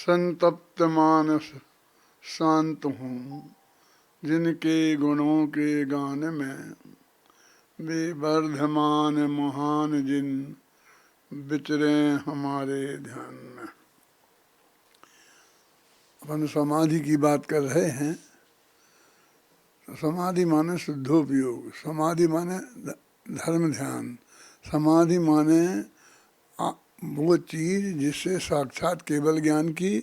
संतप्त मानस शांत हूँ, जिनके गुणों के गान में वे वर्धमान महान जिन विचरे हमारे ध्यान में। अपन समाधि की बात कर रहे हैं। समाधि माने शुद्धोपयोग, समाधि माने धर्म ध्यान, समाधि माने वो चीज़ जिससे साक्षात केवल ज्ञान की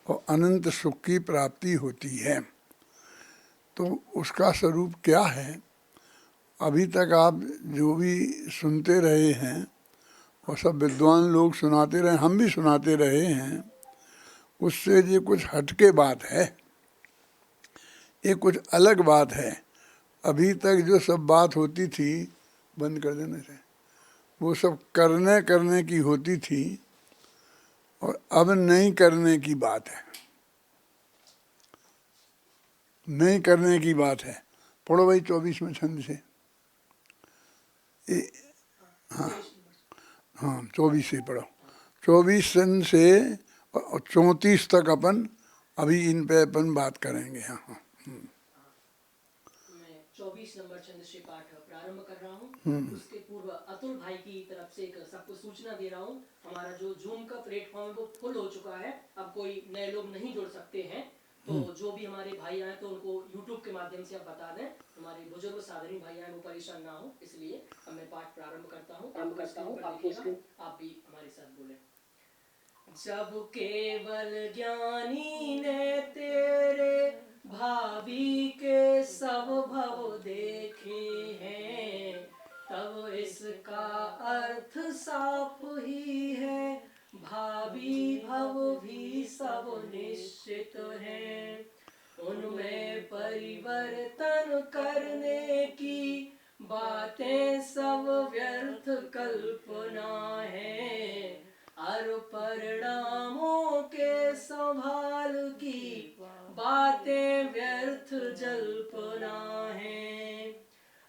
और अनंत सुख की प्राप्ति होती है। तो उसका स्वरूप क्या है? अभी तक आप जो भी सुनते रहे हैं और सब विद्वान लोग सुनाते रहे, हम भी सुनाते रहे हैं, उससे ये कुछ हटके बात है, ये कुछ अलग बात है। अभी तक जो सब बात होती थी, बंद कर देने से, वो सब करने की होती थी और अब नहीं करने की बात है। नहीं करने की बात है। पढ़ो भाई 24वें छंद से। हाँ हाँ 24 से पढ़ो। 24 छंद से 34 तक अपन अभी इन पे अपन बात करेंगे। हाँ हाँ 24 नंबर छंद से पाठ प्रारंभ कर रहा हूँ। उसके पूर्व अतुल भाई की तरफ से एक सबको सूचना दे रहा हूँ। हमारा जो जूम का प्लेटफॉर्म है वो फुल हो चुका है, अब कोई नए लोग नहीं जुड़ सकते हैं। तो जो भी हमारे भाई आए तो उनको यूट्यूब के माध्यम से आप बता दें, हमारे बुजुर्ग साधनी भाई आए वो परेशान ना हो, इसलिए अब मैं पाठ प्रारंभ करता हूँ। आप भी हमारे साथ बोले। जब केवल ज्ञानी ने तेरे भावी के सब भव देखे हैं, तब इसका अर्थ साफ ही है, भावी भव भी सब निश्चित है। उनमें परिवर्तन करने की बातें सब व्यर्थ कल्पना है, और परिणामों के संभाल की बातें व्यर्थ जल्पना है।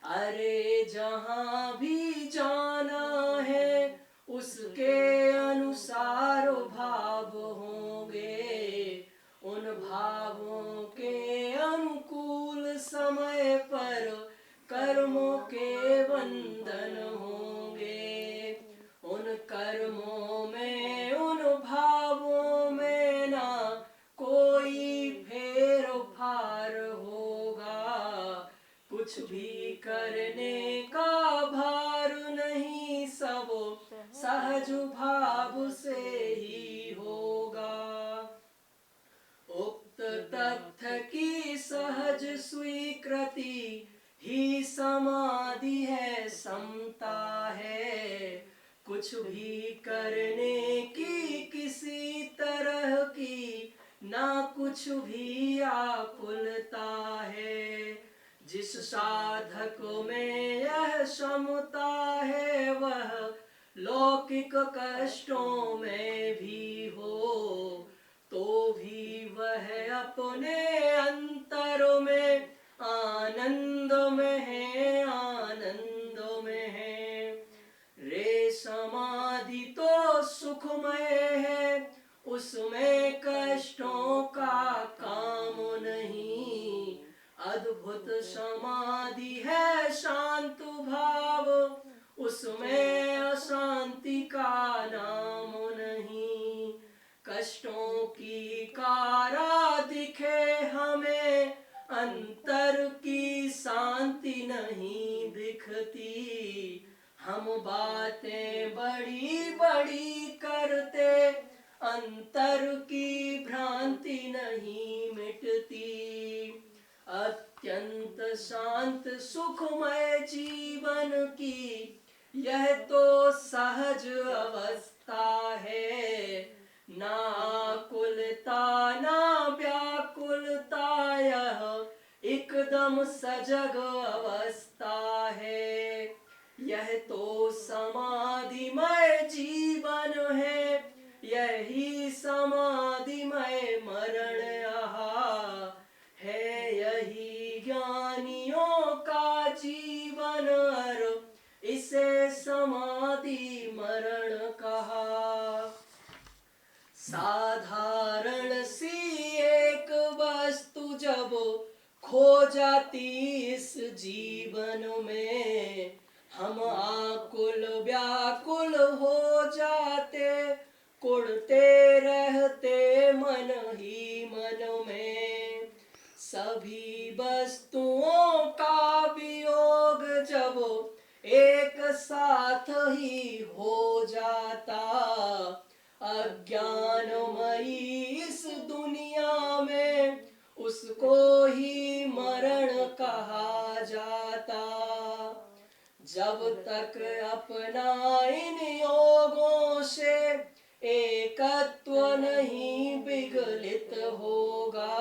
अरे जहाँ भी जाना है उसके अनुसार भाव होंगे, उन भावों के अनुकूल समय पर कर्मों के बंधन होंगे। उन कर्मों में उन भावों में ना कोई फेर फार होगा, कुछ भी करने का भार नहीं, सब सहज भाव से ही होगा। उक्त तथ्य की सहज स्वीकृति ही समाधि है, समता है। कुछ भी करने की किसी तरह की ना कुछ भी आकुलता है। जिस साधक में यह क्षमता है वह लौकिक कष्टों में भी हो तो भी वह अपने अंतर में आनंद में है, आनंद में है। रे समाधि तो सुखमय है, उसमें कष्टों का काम नहीं। अद्भुत समाधि है शांत भाव, उसमें अशांति का नाम नहीं। कष्टों की कारा दिखे हमें, अंतर की शांति नहीं दिखती। हम बातें बड़ी बड़ी करते, अंतर की भ्रांति नहीं मिटती। अत्यंत शांत सुखमय जीवन की यह तो सहज अवस्था है। ना आकुलता ना व्याकुलता, यह एकदम सजग अवस्था है। यह तो समाधिमय जीवन है, यही समाधिमय मरण यहाँ है। यही ज्ञानियों का जीवन, इसे समाधि मरण कहा। साधारण सी एक वस्तु जब खो जाती इस जीवन में, हम आकुल व्याकुल हो जाते, कुढ़ते रहते मन ही मन में। सभी वस्तुओं का वियोग जब एक साथ ही हो जाता, अज्ञानमयी इस दुनिया में उसको ही मरण कहा जाता। जब तक अपना इन योगों से एकत्व नहीं विगलित होगा,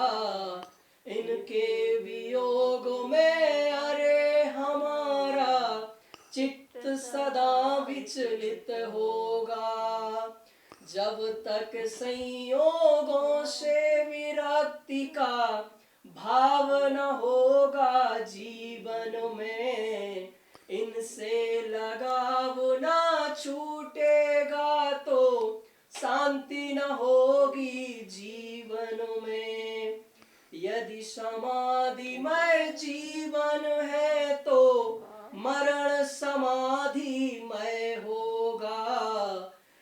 इनके वियोग में अरे हमारा चित्त सदा विचलित होगा। जब तक संयोगों से विरक्ति का भाव न होगा जीवन में, इनसे लगाव न छूटेगा तो शांति न होगी जीवन में। यदि समाधिमय जीवन है तो मरण समाधिमय होगा।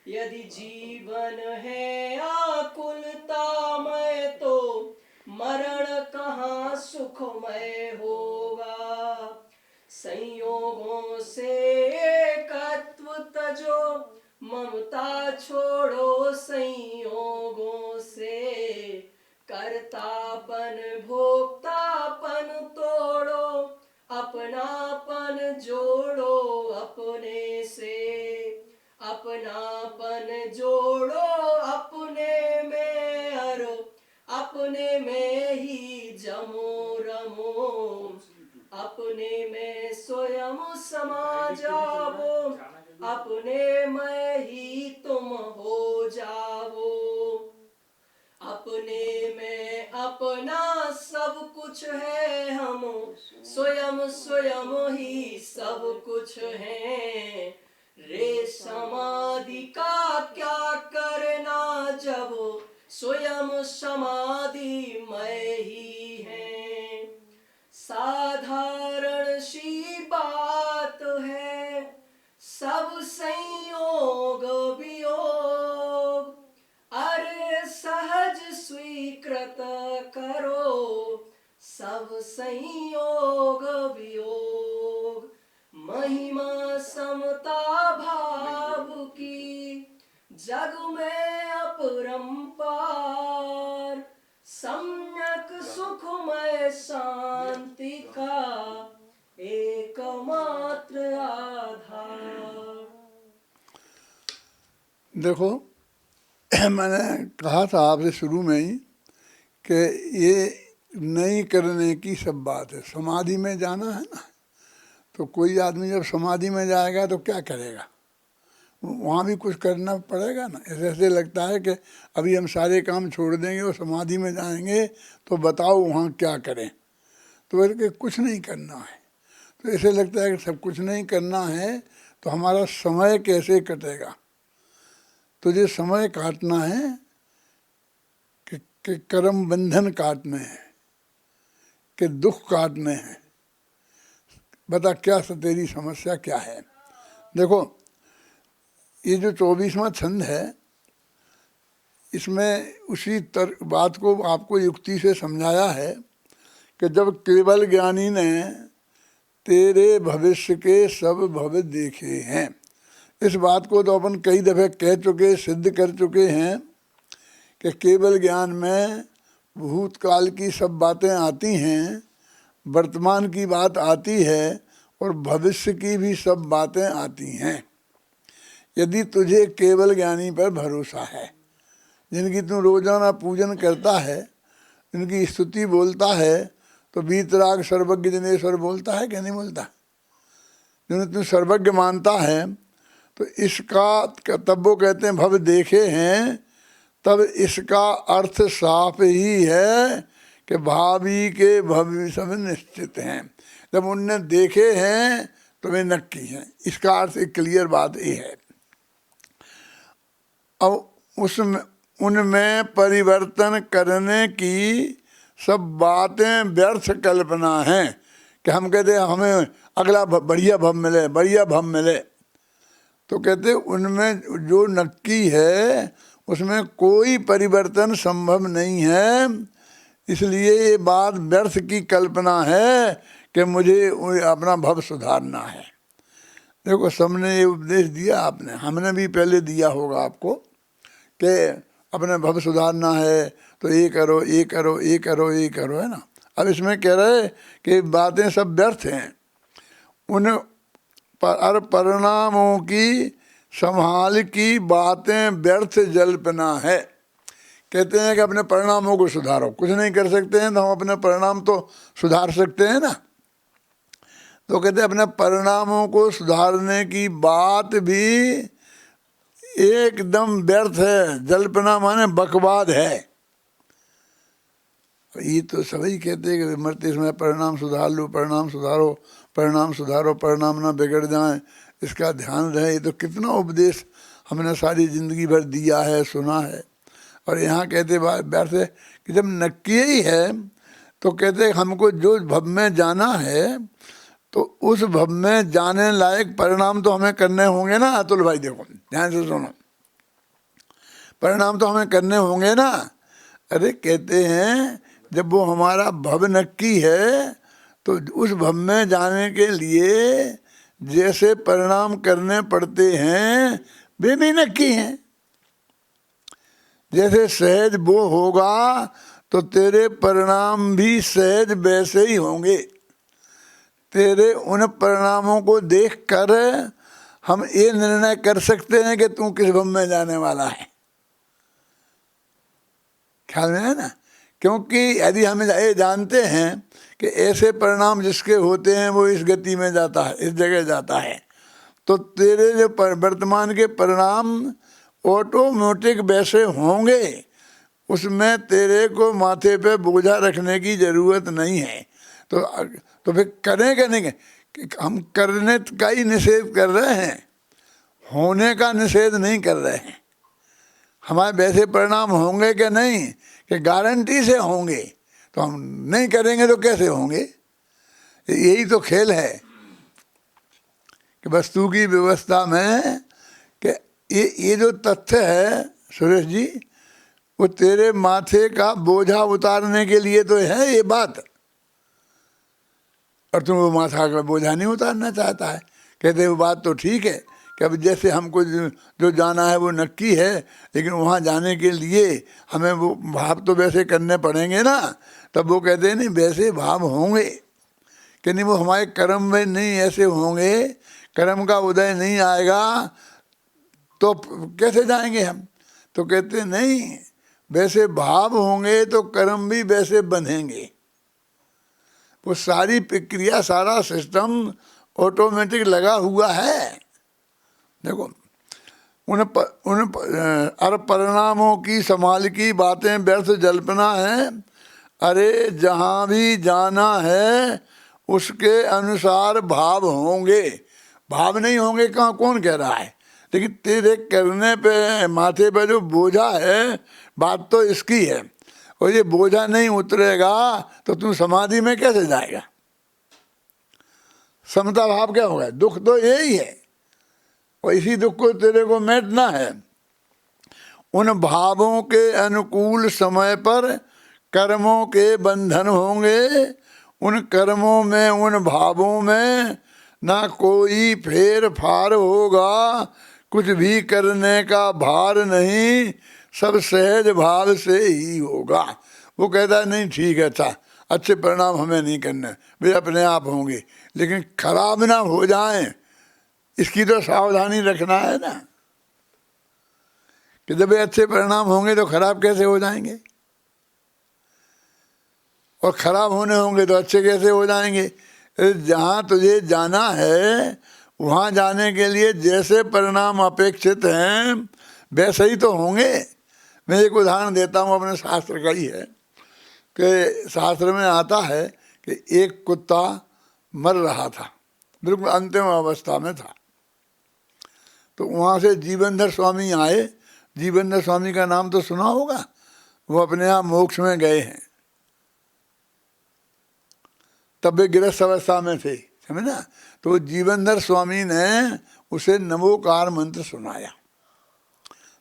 यदि जीवन है आकुलतामय तो मरण कहाँ सुखमय होगा। संयोगों से एकत्व तजो, ममता छोड़ो संयोगों से, कर्तापन भोक्तापन तोड़ो, अपनापन जोड़ो अपने से। अपनापन जोड़ो अपने में और अपने में ही जमो रमो। अपने में स्वयं समा जाओ, अपने में ही तुम हो जाओ। अपने में अपना सब कुछ है, हम स्वयं स्वयं ही सब कुछ है। रे समाधि का क्या करना जब स्वयं समाधि मय ही है। साधारण सी बात है सब संयोग वियोग, अरे सहज स्वीकृत करो सब संयोग वियोग। महिमा समता भाव की जग में अपरंपार, सम्यक सुखमय शांति का एकमात्र आधार। देखो मैंने कहा था आपसे शुरू में ही कि ये नहीं करने की सब बात है। समाधि में जाना है ना, तो कोई आदमी जब समाधि में जाएगा तो क्या करेगा, वहाँ भी कुछ करना पड़ेगा ना। ऐसे लगता है कि अभी हम सारे काम छोड़ देंगे और समाधि में जाएंगे तो बताओ वहाँ क्या करें, तो बोले कि कुछ नहीं करना है। तो ऐसे लगता है कि सब कुछ नहीं करना है तो हमारा समय कैसे कटेगा। तुझे समय काटना है कि कर्म बंधन काटने हैं, कि दुख काटने हैं। बता क्या तेरी समस्या क्या है। देखो ये जो 24वां छंद है, इसमें उसी बात को आपको युक्ति से समझाया है कि जब केवल ज्ञानी ने तेरे भविष्य के सब भव देखे हैं। इस बात को तो अपन कई दफ़े कह चुके, सिद्ध कर चुके हैं कि केवल ज्ञान में भूतकाल की सब बातें आती हैं, वर्तमान की बात आती है और भविष्य की भी सब बातें आती हैं। यदि तुझे केवल ज्ञानी पर भरोसा है, जिनकी तू रोजाना पूजन करता है, जिनकी स्तुति बोलता है, तो वीतराग सर्वज्ञ जनेश्वर बोलता है कि नहीं बोलता। जिन्हें तू सर्वज्ञ मानता है तो इसका तब वो कहते हैं भव देखे हैं, तब इसका अर्थ साफ ही है कि भावी के भविष्य में निश्चित हैं। जब उनने देखे हैं तो वे नक्की हैं। इसका अर्थ एक क्लियर बात ये है। अब उनमें परिवर्तन करने की सब बातें व्यर्थ कल्पना हैं। कि हम कहते हैं हमें अगला बढ़िया भव मिले, बढ़िया भव मिले, तो कहते उनमें जो नक्की है उसमें कोई परिवर्तन संभव नहीं है, इसलिए ये बात व्यर्थ की कल्पना है कि मुझे अपना भव सुधारना है। देखो सबने ये उपदेश दिया, आपने, हमने भी पहले दिया होगा आपको कि अपने भव सुधारना है तो ये करो, ये करो, ये करो, ये करो, है ना। अब इसमें कह रहे कि बातें सब व्यर्थ हैं, उन परिणामों की संभाल की बातें व्यर्थ जल्पना है। कहते हैं कि अपने परिणामों को सुधारो, कुछ नहीं कर सकते हैं तो हम अपने परिणाम तो सुधार सकते हैं ना। तो कहते हैं अपने परिणामों को सुधारने की बात भी एकदम व्यर्थ है। जल्पना माने बकवाद है। ये तो सभी कहते हैं कि मरते समय परिणाम सुधार लो, परिणाम सुधारो, परिणाम सुधारो, परिणाम ना बिगड़ जाए, इसका ध्यान रहे। ये तो कितना उपदेश हमने सारी जिंदगी भर दिया है, सुना है। और यहाँ कहते व्यर्थ है कि जब नक्की ही है तो कहते हमको जो भव में जाना है तो उस भव में जाने लायक परिणाम तो हमें करने होंगे ना। अतुल भाई देखो ध्यान से सुनो, परिणाम तो हमें करने होंगे ना। अरे कहते हैं जब वो हमारा भव नक्की है तो उस भव में जाने के लिए जैसे परिणाम करने पड़ते हैं वे भी नक्की हैं। जैसे सहज वो होगा तो तेरे परिणाम भी सहज वैसे ही होंगे। तेरे उन परिणामों को देखकर हम ये निर्णय कर सकते हैं कि तू किस भव में जाने वाला है। ख्याल में है ना। क्योंकि यदि हम ये जानते हैं कि ऐसे परिणाम जिसके होते हैं वो इस गति में जाता है, इस जगह जाता है, तो तेरे जो वर्तमान के परिणाम ऑटोमेटिक वैसे होंगे, उसमें तेरे को माथे पे बोझा रखने की जरूरत नहीं है। तो फिर करें क्या नहीं, कि हम करने का ही निषेध कर रहे हैं, होने का निषेध नहीं कर रहे हैं। हमारे वैसे परिणाम होंगे कि नहीं, कि गारंटी से होंगे, तो हम नहीं करेंगे तो कैसे होंगे। यही तो खेल है कि वस्तु की व्यवस्था में कि ये जो तथ्य है सुरेश जी, वो तेरे माथे का बोझा उतारने के लिए तो है ये बात, और तुम वो माथा का बोझा नहीं उतारना चाहता है। कहते वो बात तो ठीक है कि अब जैसे हमको जो जाना है वो नक्की है, लेकिन वहाँ जाने के लिए हमें वो भाव तो वैसे करने पड़ेंगे ना। तब वो कहते हैं नहीं वैसे भाव होंगे कि नहीं, वो हमारे कर्म में नहीं ऐसे होंगे, कर्म का उदय नहीं आएगा तो कैसे जाएंगे हम। तो कहते नहीं, वैसे भाव होंगे तो कर्म भी वैसे बनेंगे। वो सारी प्रक्रिया, सारा सिस्टम ऑटोमेटिक लगा हुआ है। देखो उन परिणामों की संभाल की बातें व्यर्थ जल्पना है। अरे जहाँ भी जाना है उसके अनुसार भाव होंगे। भाव नहीं होंगे कहाँ, कौन कह रहा है। लेकिन तेरे करने पे माथे पे जो बोझा है, बात तो इसकी है, और ये बोझा नहीं उतरेगा तो तू समाधि में कैसे जाएगा। समता भाव क्या होगा, दुख तो यही है, और इसी दुख को तेरे को मिटना है। उन भावों के अनुकूल समय पर कर्मों के बंधन होंगे। उन कर्मों में, उन भावों में ना कोई फेर फार होगा, कुछ भी करने का भार नहीं, सब सहज भाव से ही होगा। वो कहता है नहीं ठीक है, अच्छा अच्छे परिणाम हमें नहीं करने, वे अपने आप होंगे, लेकिन खराब ना हो जाएं इसकी तो सावधानी रखना है ना। कि जब अच्छे परिणाम होंगे तो खराब कैसे हो जाएंगे, और खराब होने होंगे तो अच्छे कैसे हो जाएंगे। जहाँ तुझे जाना है वहाँ जाने के लिए जैसे परिणाम अपेक्षित हैं वैसे ही तो होंगे। मैं एक उदाहरण देता हूँ, अपने शास्त्र का ही है कि शास्त्र में आता है कि एक कुत्ता मर रहा था, बिल्कुल अंतिम अवस्था में था। तो वहाँ से जीवनधर स्वामी आए, जीवनदास स्वामी का नाम तो सुना होगा, वो अपने आप मोक्ष में गए हैं, तब वे गृहस्थ अवस्था में थे, समझ ना। तो जीवनदास स्वामी ने उसे नमोकार मंत्र सुनाया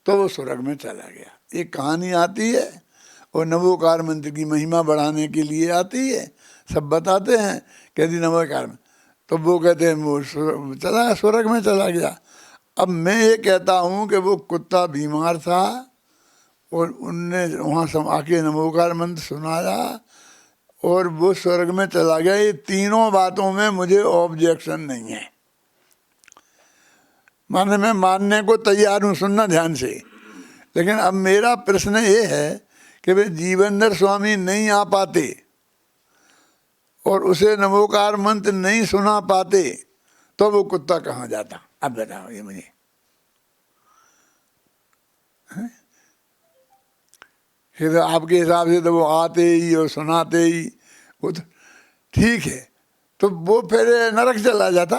तो वो स्वर्ग में चला गया। एक कहानी आती है और नमोकार मंत्र की महिमा बढ़ाने के लिए आती है, सब बताते हैं कहती नमोकार में, तो वो कहते हैं वो चला स्वर्ग में चला गया। अब मैं ये कहता हूँ कि वो कुत्ता बीमार था और उनने वहाँ सब आके नमोकार मंत्र सुनाया और वो स्वर्ग में चला गया। ये तीनों बातों में मुझे ऑब्जेक्शन नहीं है, माने मैं मानने को तैयार हूँ, सुनना ध्यान से। लेकिन अब मेरा प्रश्न ये है कि वे जीवनदास स्वामी नहीं आ पाते और उसे नमोकार मंत्र नहीं सुना पाते तो वो कुत्ता कहाँ जाता? अब बताओ ये मुझे। फिर आपके हिसाब से तो वो आते ही और सुनाते ही, वो तो ठीक है, तो वो फिर नरक चला जाता।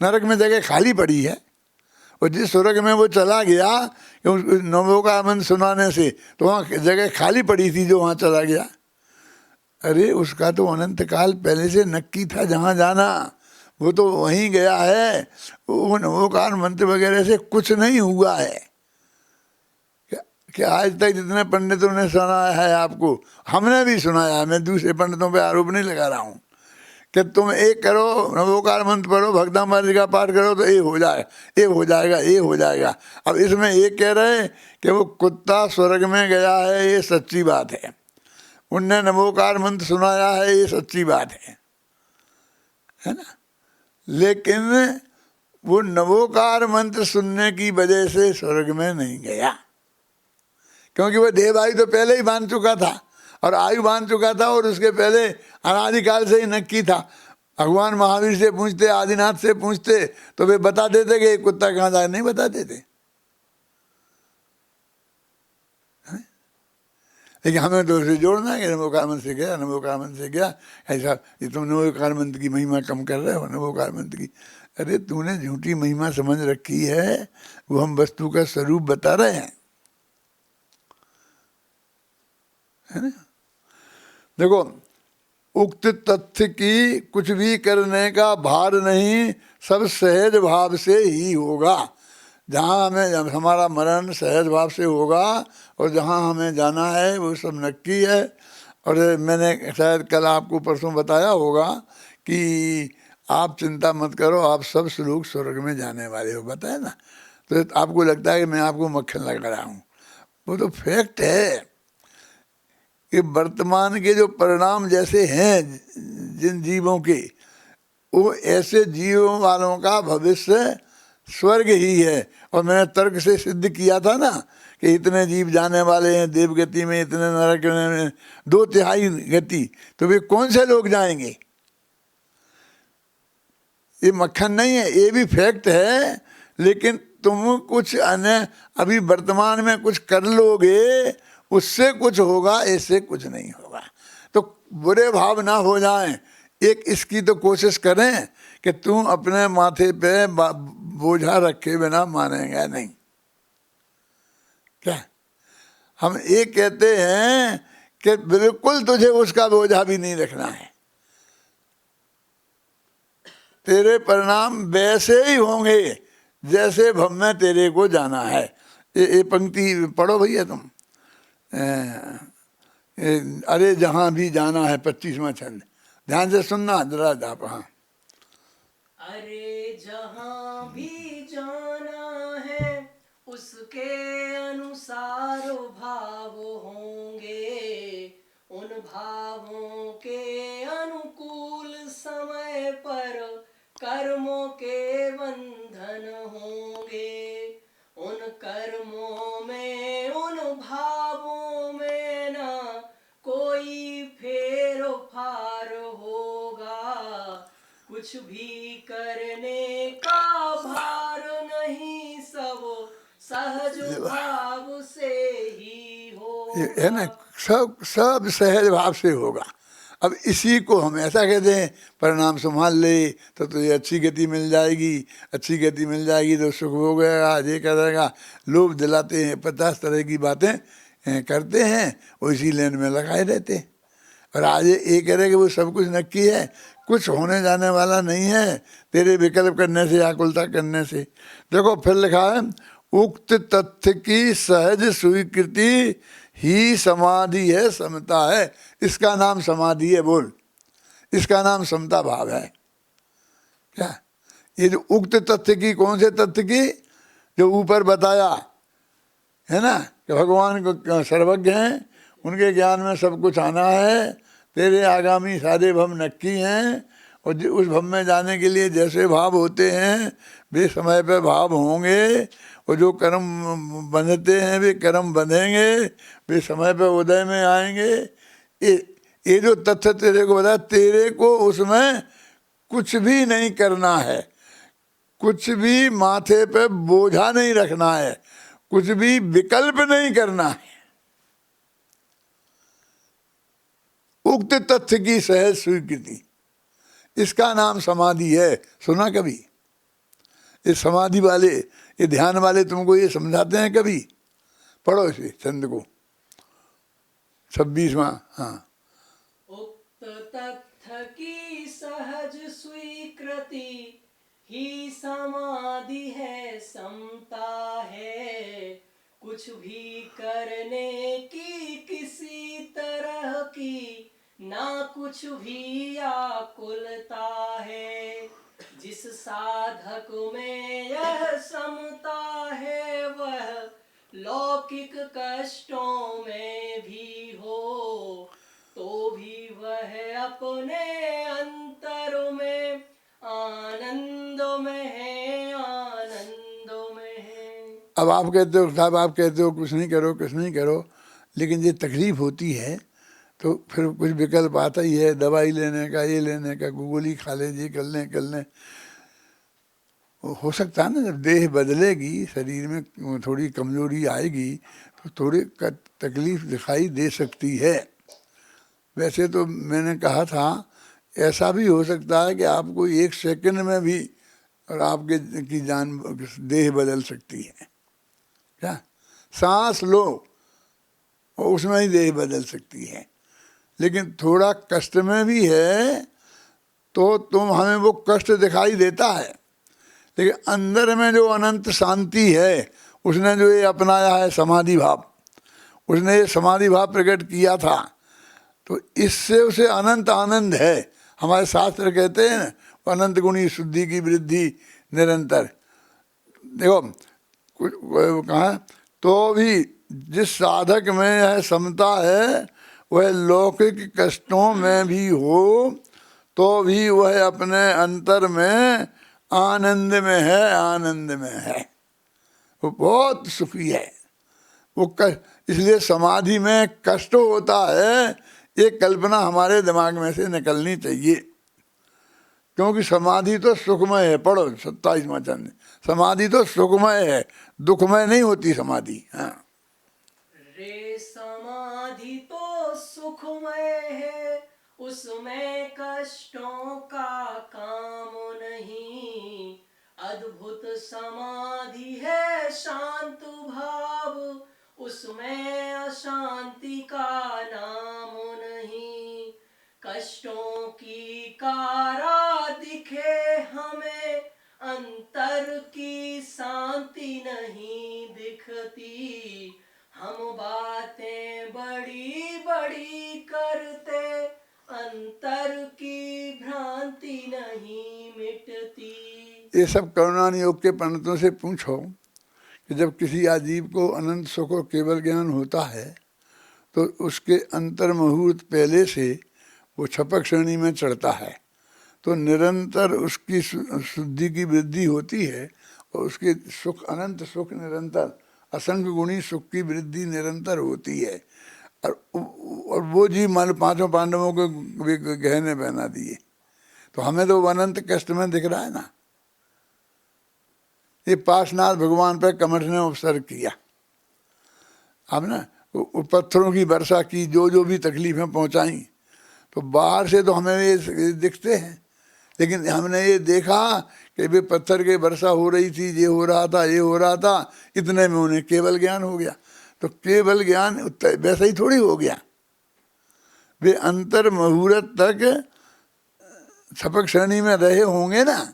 नरक में जगह खाली पड़ी है और जिस स्वर्ग में वो चला गया नमोकार मंत्र सुनाने से, तो वहाँ जगह खाली पड़ी थी जो वहाँ चला गया। अरे उसका तो अनंत काल पहले से नक्की था जहाँ जाना, वो तो वहीं गया है। वो नमोकार मंत्र वगैरह से कुछ नहीं हुआ है। क्या आज तक जितने पंडितों ने सुनाया है आपको, हमने भी सुनाया है, मैं दूसरे पंडितों पे आरोप नहीं लगा रहा हूँ कि तुम एक करो नमोकार मंत्र पढ़ो, भक्तामार्ग का पाठ करो तो ये हो जाए, ये हो जाएगा, ये हो जाएगा। अब इसमें ये कह रहे हैं कि वो कुत्ता स्वर्ग में गया है, ये सच्ची बात है, उनने नमोकार मंत्र सुनाया है, ये सच्ची बात है ना। लेकिन वो नमोकार मंत्र सुनने की वजह से स्वर्ग में नहीं गया, क्योंकि वो देवायु तो पहले ही बांध चुका था और आयु बांध चुका था और उसके पहले अनादिकाल से ही नक्की था। भगवान महावीर से पूछते, आदिनाथ से पूछते तो वे बता देते कि कुत्ता कहाँ जाए, नहीं बता देते। लेकिन हमें तो उसे जोड़ना है कि नमोकार मंत्र से गया, नमोकार मंत्र से गया। ऐसा ये तुम नमोकार मंत्र की महिमा कम कर रहे हो, नमोकार मंत्र की। अरे तूने झूठी महिमा समझ रखी है, वो हम वस्तु का स्वरूप बता रहे हैं, है ना। देखो उक्त तथ्य की कुछ भी करने का भार नहीं, सब सहज भाव से ही होगा। जहाँ हमें हमारा मरण सहज भाव से होगा और जहाँ हमें जाना है वो सब नक्की है। और मैंने शायद कल आपको परसों बताया होगा कि आप चिंता मत करो, आप सब लोग स्वर्ग में जाने वाले हो, बताया ना। तो आपको लगता है कि मैं आपको मक्खन लगा रहा हूँ, वो तो फैक्ट है कि वर्तमान के जो परिणाम जैसे हैं जिन जीवों के, वो ऐसे जीवों वालों का भविष्य स्वर्ग ही है। और मैंने तर्क से सिद्ध किया था ना कि इतने जीव जाने वाले हैं देव गति में, इतने नरक में, 2/3 गति, तो वे कौन से लोग जाएंगे? ये मक्खन नहीं है, ये भी फैक्ट है। लेकिन तुम कुछ अन्य अभी वर्तमान में कुछ कर लोगे, उससे कुछ होगा, ऐसे कुछ नहीं होगा। तो बुरे भाव ना हो जाएं, एक इसकी तो कोशिश करें कि तुम अपने माथे पे बोझा रखे बिना मानेगा नहीं। क्या हम ये कहते हैं कि बिल्कुल तुझे उसका बोझा भी नहीं रखना है, तेरे परिणाम वैसे ही होंगे जैसे भव में तेरे को जाना है। ये पंक्ति पढ़ो भैया तुम, अरे जहाँ भी जाना है, 25वां छंद, ध्यान से सुनना जरा आप। हाँ, अरे जहाँ भी जाना है उसके अनुसार भाव होंगे, उन भावों के अनुकूल समय पर कर्मों के बंधन होंगे। उन कर्मों में, उन भावों में ना कोई फेर फार होगा, कुछ भी करने का भार नहीं, सब सहज भाव से ही होगा। है ना, सब सहज भाव से होगा। अब इसी को हम ऐसा कहते हैं, परिणाम संभाल ले तो तुझे अच्छी गति मिल जाएगी, अच्छी गति मिल जाएगी तो सुख हो गएगा, ये करेगा। लोभ दिलाते हैं, 50 तरह की बातें करते हैं और इसी लेन में लगाए रहते हैं। और आज ये कह रहे कि वो सब कुछ नक्की है, कुछ होने जाने वाला नहीं है तेरे विकल्प करने से, आकुलता करने से। देखो फिर लिखा है, उक्त तथ्य की सहज स्वीकृति ही समाधि है, समता है। इसका नाम समाधि है, बोल, इसका नाम समता भाव है। क्या ये जो उक्त तथ्य की, कौन से तथ्य की? जो ऊपर बताया है ना कि भगवान को सर्वज्ञ हैं, उनके ज्ञान में सब कुछ आना है, तेरे आगामी सारे भव नक्की हैं, और उस भव में जाने के लिए जैसे भाव होते हैं वे समय पे भाव होंगे, और जो कर्म बंधते हैं वे कर्म बंधेंगे, वे समय पे उदय में आएंगे। ये जो तथ्य तेरे को बताया, तेरे को उसमें कुछ भी नहीं करना है, कुछ भी माथे पे बोझा नहीं रखना है, कुछ भी विकल्प नहीं करना है। उक्त तथ्य की सहज स्वीकृति, इसका नाम समाधि है। सुना कभी? ये समाधि वाले, ये ध्यान वाले तुमको ये समझाते हैं कभी? पढ़ो इसे छंद को, 26वां। हाँ, उक्त तथ्य की सहज स्वीकृति ही समाधि है, समता है। कुछ भी करने की किसी तरह की ना कुछ भी आकुलता है। जिस साधक में यह समता है, वह लौकिक कष्टों में भी हो तो भी वह अपने अंतर में आनंद में है, आनंद में है। अब आप कहते हो साहब, आप कहते हो कुछ नहीं करो, कुछ नहीं करो, लेकिन ये तकलीफ होती है तो फिर कुछ विकल्प आता ही है, दवाई लेने का, ये लेने का, गोली खा ले, ये कर लें कर लें। हो सकता है ना जब देह बदलेगी, शरीर में थोड़ी कमजोरी आएगी तो थोड़ी तकलीफ दिखाई दे सकती है। वैसे तो मैंने कहा था ऐसा भी हो सकता है कि आपको 1 सेकंड में भी और आपके की जान, देह बदल सकती है। क्या सांस लो और उसमें ही देह बदल सकती है। लेकिन थोड़ा कष्ट में भी है तो तुम हमें वो कष्ट दिखाई देता है, लेकिन अंदर में जो अनंत शांति है, उसने जो ये अपनाया है समाधि भाव, उसने ये समाधि भाव प्रकट किया था, तो इससे उसे अनंत आनंद है। हमारे शास्त्र कहते हैं ना, अनंत गुणी शुद्धि की वृद्धि निरंतर। देखो कुछ कहा, तो भी जिस साधक में यह समता है, वह लौकिक कष्टों में भी हो तो भी वह अपने अंतर में आनंद में है, आनंद में है, वो बहुत सुखी है। वो इसलिए समाधि में कष्ट होता है, ये कल्पना हमारे दिमाग में से निकलनी चाहिए, क्योंकि समाधि तो सुखमय है। पढ़ो 27वां चंद, समाधि तो सुखमय है, दुखमय नहीं होती समाधि। हाँ, रे समाधि तो सुखमय है, उसमें कष्टों का काम नहीं। अद्भुत समाधि है शांत भाव, उसमें अशांति का नाम नहीं। कष्टों की कारा दिखे हमें, अंतर की शांति नहीं दिखती। हम बातें बड़ी बड़ी करते, अंतर की भ्रांति नहीं मिटती। ये सब करुणान योग के पंडितों से पूछो कि जब किसी आजीव को अनंत सुख और केवल ज्ञान होता है तो उसके अंतर मुहूर्त पहले से वो छपक श्रेणी में चढ़ता है, तो निरंतर उसकी शुद्धि की वृद्धि होती है और उसके सुख, अनंत सुख निरंतर, असंख्य गुणी सुख की वृद्धि निरंतर होती है। और वो जी मान 5 पांडवों को गहने पहना दिए, तो हमें तो अनंत कष्ट में दिख रहा है ना। ये पार्श्वनाथ भगवान पर कमठ ने उपसर्ग किया, अब ना पत्थरों की वर्षा की, जो जो भी तकलीफें पहुंचाई, तो बाहर से तो हमें ये दिखते हैं, लेकिन हमने ये देखा कि भाई पत्थर के वर्षा हो रही थी, ये हो रहा था, ये हो रहा था, इतने में उन्हें केवल ज्ञान हो गया। तो केवल ज्ञान वैसा ही थोड़ी हो गया, वे अंतर मुहूर्त तक छपक श्रेणी में रहे होंगे ना,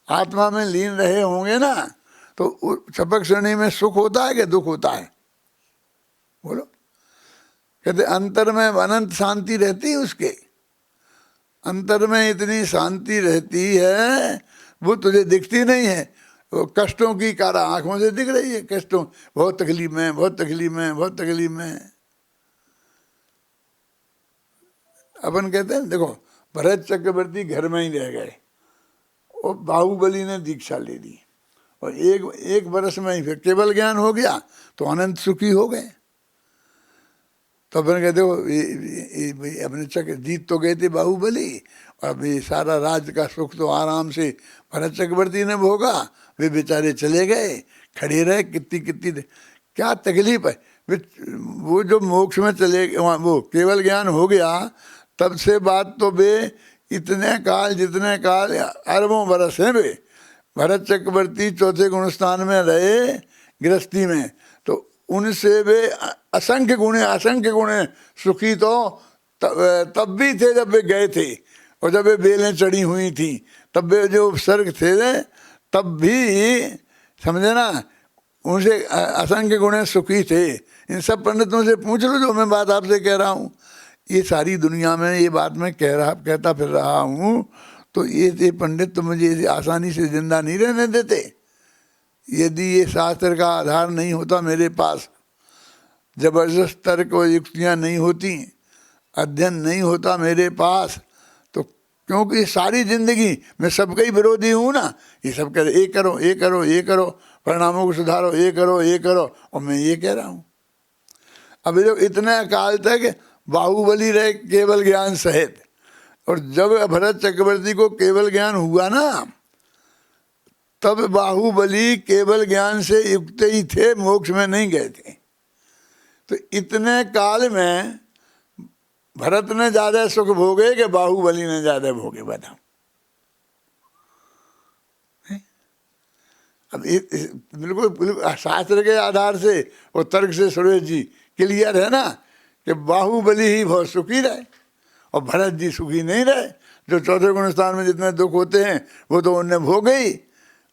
आत्मा में लीन रहे होंगे ना, तो छपक श्रेणी में सुख होता है कि दुख होता है? बोलो। कहते अंतर में अनंत शांति रहती है, उसके अंतर में इतनी शांति रहती है, वो तुझे दिखती नहीं है। वो कष्टों की कारा आंखों से दिख रही है, कष्टों, बहुत तकलीफ में, बहुत तकलीफ में, बहुत तकलीफ में। अपन कहते हैं देखो, भरत चक्रवर्ती घर में ही रह गए और बाहुबली ने दीक्षा ले ली, और एक वर्ष में ही फिर केवल ज्ञान हो गया, तो अनंत सुखी हो गए। तो अपन कहते हो अपने चक्र जीत तो गए थे बाहुबली, और अभी सारा राज्य का सुख तो आराम से भरत चक्रवर्ती ने भोगा, वे बेचारे चले गए, खड़े रहे, कितनी कितनी क्या तकलीफ है। वो जो मोक्ष में चले, वो केवल ज्ञान हो गया, तब से बात तो वे इतने काल, जितने काल अरबों बरस हैं वे, भरत चक्रवर्ती चौथे गुणस्थान में रहे गृहस्थी में, तो उनसे वे असंख्य गुणे सुखी तो तब भी थे जब वे गए थे, और जब वे बेलें चढ़ी हुई थी तब वे जो उपसर्ग थे तब भी, समझे ना, उनसे असंख्य गुणे सुखी थे। इन सब पंडितों से पूछ लो जो मैं बात आपसे कह रहा हूँ। ये सारी दुनिया में ये बात मैं कहता फिर रहा हूँ, तो ये पंडित तो मुझे आसानी से जिंदा नहीं रहने देते। यदि ये शास्त्र का आधार नहीं होता मेरे पास, जबरदस्त तर्क और युक्तियाँ नहीं होती, अध्ययन नहीं होता मेरे पास, तो क्योंकि सारी जिंदगी मैं सबका ही विरोधी हूँ ना। ये सब कह रहे ये करो, ये करो, ये करो, परिणामों को सुधारो, ये करो, ये करो, और मैं ये कह रहा हूँ। अभी जो इतने काल तक बाहुबली रहे केवल ज्ञान सहित, और जब भरत चक्रवर्ती को केवल ज्ञान हुआ ना, तब बाहुबली केवल ज्ञान से युक्त ही थे, मोक्ष में नहीं गए थे। तो इतने काल में भरत ने ज्यादा सुख भोगे कि बाहुबली ने ज्यादा भोगे, बताओ। अब बिल्कुल शास्त्र के आधार से और तर्क से सुरेश जी क्लियर है ना कि बाहुबली ही बहुत सुखी रहे और भरत जी सुखी नहीं रहे। जो चौथे गुण स्थान में जितने दुख होते हैं वो तो उनने भोगे ही,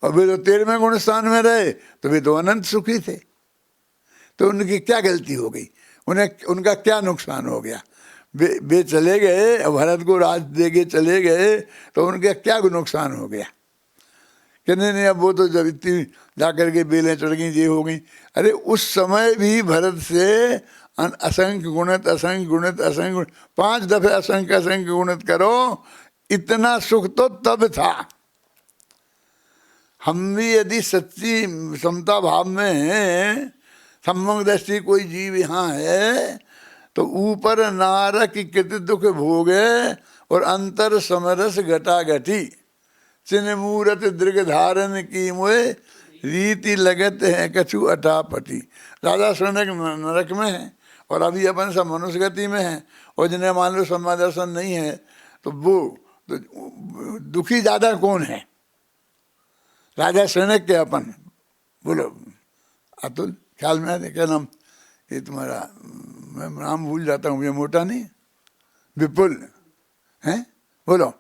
और वे तो 13वें गुण स्थान में रहे तो वे तो अनंत सुखी थे। तो उनकी क्या गलती हो गई, उनका क्या नुकसान हो गया? वे चले गए, भरत को राज दे के चले गए, तो उनका क्या नुकसान हो गया? कि नहीं अब वो तो जब इतनी जाकर के बेलें चढ़ गई, ये हो गई। अरे उस समय भी भरत से असंख्य गुणित 5 दफे असंख्य गुणित करो, इतना सुख तो तब था। हम भी यदि सच्ची समता भाव में हैं, सम्यक दृष्टि कोई जीव यहाँ है, तो ऊपर नार की कृत दुख भोगे और अंतर समरस घटा घटी, चिन्ह मूरत दीर्घ धारण की मोए रीति लगत है कछु अटापटी। राजा शनक नरक में है और अभी अपन सब मनुष्य गति में है, और जिन्हें मान लो सम्मा दर्शन नहीं है, तो वो तो दुखी ज्यादा कौन है? राजा शनक के अपन? बोलो अतुल, ख्याल में आते क्या नाम ये तुम्हारा? मैं नाम भूल जाता हूँ, ये मोटा नहीं, विपुल है? बोलो।